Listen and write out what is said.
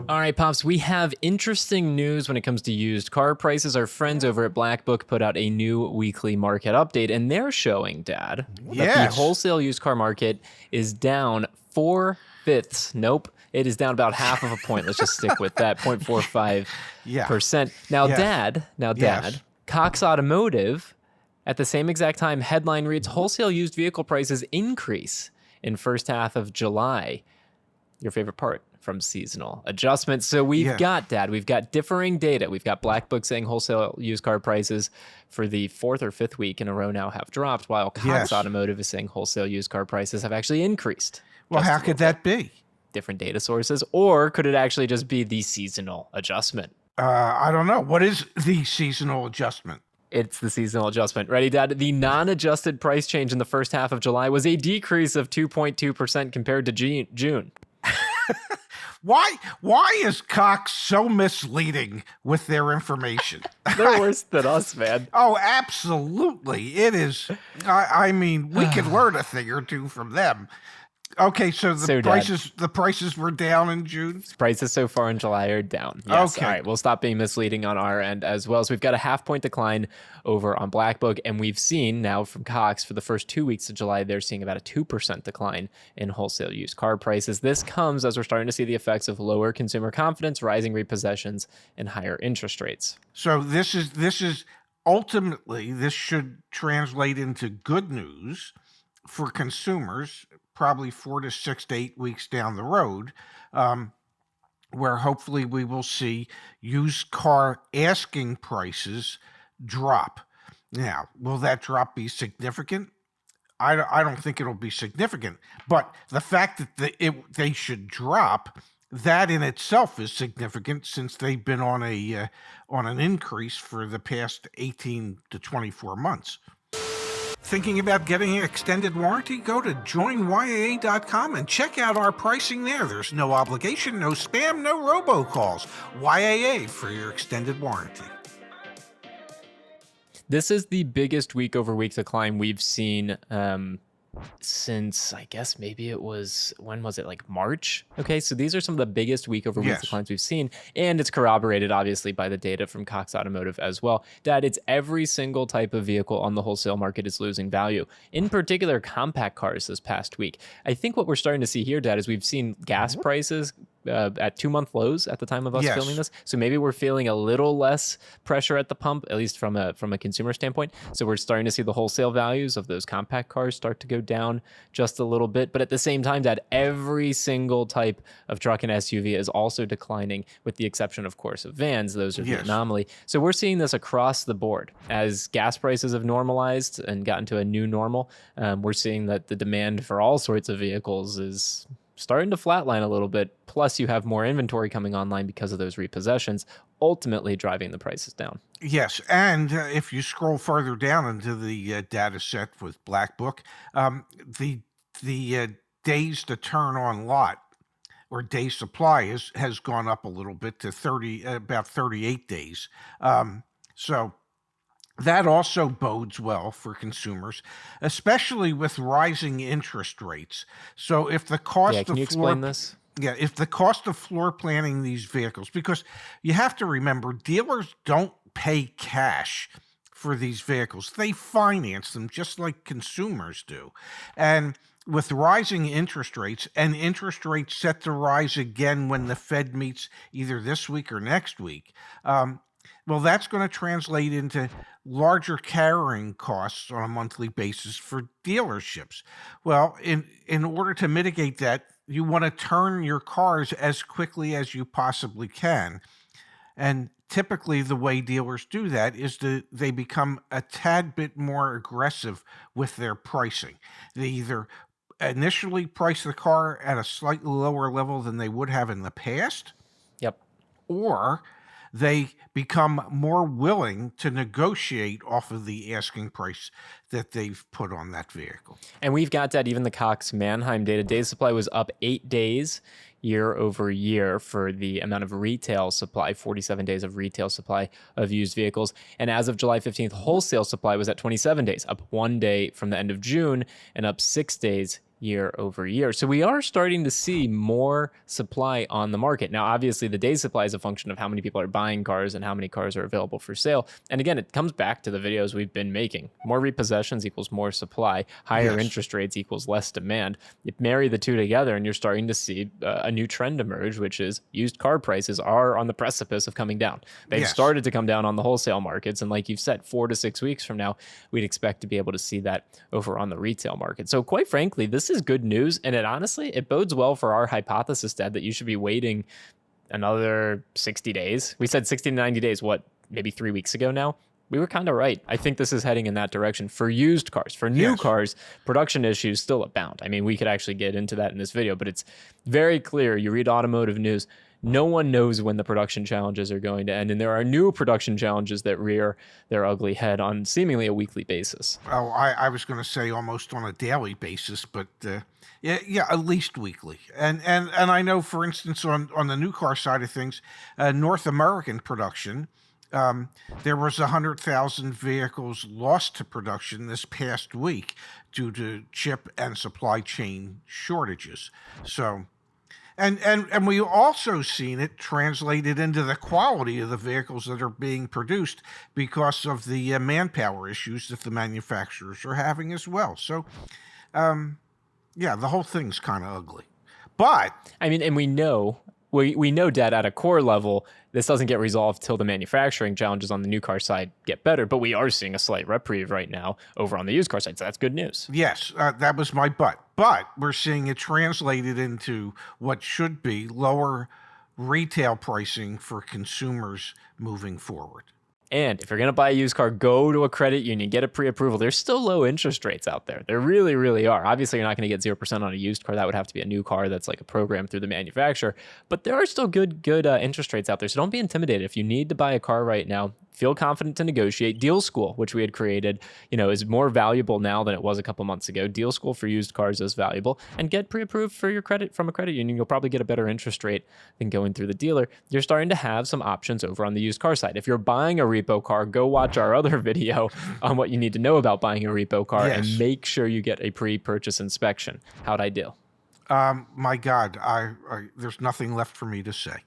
All right, Pops, we have interesting news when it comes to used car prices. Our friends over at Black Book put out a new weekly market update, and they're showing, Dad, that the wholesale used car market is down 4/5. Nope, it is down about half of a point. Let's just stick with that, 0.45%. Now, Dad, Cox Automotive, at the same exact time, headline reads, wholesale used vehicle prices increase in first half of July. Your favorite part from seasonal adjustments. So we've got differing data. We've got Black Book saying wholesale used car prices for the fourth or fifth week in a row now have dropped, while Cox Automotive is saying wholesale used car prices have actually increased. Well, how could that be? Different data sources, or could it actually just be the seasonal adjustment? I don't know. What is the seasonal adjustment? It's the seasonal adjustment. Ready, Dad? The non-adjusted price change in the first half of July was a decrease of 2.2% compared to June. Why is Cox so misleading with their information? They're worse than us, man. Oh, absolutely. It is. I mean, we could learn a thing or two from them. Okay, so the prices were down in June? Prices so far in July are down. Yes. Okay. All right, we'll stop being misleading on our end as well. So we've got a half-point decline over on Black Book, and we've seen now from Cox for the first 2 weeks of July, they're seeing about a 2% decline in wholesale used car prices. This comes as we're starting to see the effects of lower consumer confidence, rising repossessions, and higher interest rates. So this is ultimately, this should translate into good news for consumers, probably 4 to 6 to 8 weeks down the road, where hopefully we will see used car asking prices drop. Now, will that drop be significant? I don't think it'll be significant, but the fact that they should drop, that in itself is significant, since they've been on an increase for the past 18 to 24 months. Thinking about getting an extended warranty? Go to joinyaa.com and check out our pricing there. There's no obligation, no spam, no robocalls. YAA for your extended warranty. This is the biggest week-over-week decline we've seen since, I guess maybe it was, when was it, like March? Okay, so these are some of the biggest week-over-week declines we've seen, and it's corroborated, obviously, by the data from Cox Automotive as well. Dad, it's every single type of vehicle on the wholesale market is losing value. In particular, compact cars this past week. I think what we're starting to see here, Dad, is we've seen gas prices at 2-month lows at the time of us filming this. So maybe we're feeling a little less pressure at the pump, at least from a consumer standpoint. So we're starting to see the wholesale values of those compact cars start to go down just a little bit. But at the same time, Dad, every single type of truck and SUV is also declining, with the exception, of course, of vans. Those are the anomaly. So we're seeing this across the board. As gas prices have normalized and gotten to a new normal, we're seeing that the demand for all sorts of vehicles is starting to flatline a little bit. Plus, you have more inventory coming online because of those repossessions, ultimately driving the prices down. Yes, and if you scroll further down into the data set with Black Book, the days to turn on lot, or day supply, has gone up a little bit to about 38 days. So that also bodes well for consumers, especially with rising interest rates. So if the cost can you explain this? Yeah, if the cost of floor planning these vehicles, because you have to remember, dealers don't pay cash for these vehicles. They finance them just like consumers do. And with rising interest rates, and interest rates set to rise again when the Fed meets either this week or next week, well, that's going to translate into larger carrying costs on a monthly basis for dealerships. Well, in order to mitigate that, you want to turn your cars as quickly as you possibly can. And typically the way dealers do that is they become a tad bit more aggressive with their pricing. They either initially price the car at a slightly lower level than they would have in the past. Yep. Or they become more willing to negotiate off of the asking price that they've put on that vehicle. And we've got that, even the Cox Manheim data. Days supply was up 8 days year over year for the amount of retail supply, 47 days of retail supply of used vehicles. And as of July 15th, wholesale supply was at 27 days, up 1 day from the end of June and up 6 days year over year. So we are starting to see more supply on the market. Now, obviously, the day supply is a function of how many people are buying cars and how many cars are available for sale. And again, it comes back to the videos we've been making. More repossessions equals more supply. Higher interest rates equals less demand. You marry the two together and you're starting to see a new trend emerge, which is used car prices are on the precipice of coming down. They've started to come down on the wholesale markets. And like you've said, 4 to 6 weeks from now, we'd expect to be able to see that over on the retail market. So quite frankly, this is good news. And it bodes well for our hypothesis, Dad, that you should be waiting another 60 days. We said 60 to 90 days, maybe 3 weeks ago now? We were kind of right. I think this is heading in that direction for used cars. For new cars, production issues still abound. I mean, we could actually get into that in this video, but it's very clear. You read automotive news, no one knows when the production challenges are going to end. And there are new production challenges that rear their ugly head on seemingly a weekly basis. Oh, I was going to say almost on a daily basis, but yeah, at least weekly. And I know, for instance, on the new car side of things, North American production, there was 100,000 vehicles lost to production this past week due to chip and supply chain shortages. So, and we also seen it translated into the quality of the vehicles that are being produced because of the manpower issues that the manufacturers are having as well. So, yeah, the whole thing's kind of ugly. But I mean, and we know, Dad, at a core level, this doesn't get resolved till the manufacturing challenges on the new car side get better. But we are seeing a slight reprieve right now over on the used car side. So that's good news. Yes, that was my but. But we're seeing it translated into what should be lower retail pricing for consumers moving forward. And if you're going to buy a used car, go to a credit union, get a pre-approval. There's still low interest rates out there. There really, really are. Obviously, you're not going to get 0% on a used car. That would have to be a new car that's like a program through the manufacturer. But there are still good interest rates out there. So don't be intimidated. If you need to buy a car right now, feel confident to negotiate. Deal School, which we had created, is more valuable now than it was a couple months ago. Deal School for used cars is valuable. And get pre-approved for your credit from a credit union. You'll probably get a better interest rate than going through the dealer. You're starting to have some options over on the used car side. If you're buying a repo car, go watch our other video on what you need to know about buying a repo car and make sure you get a pre-purchase inspection. How'd I do? My God, there's nothing left for me to say.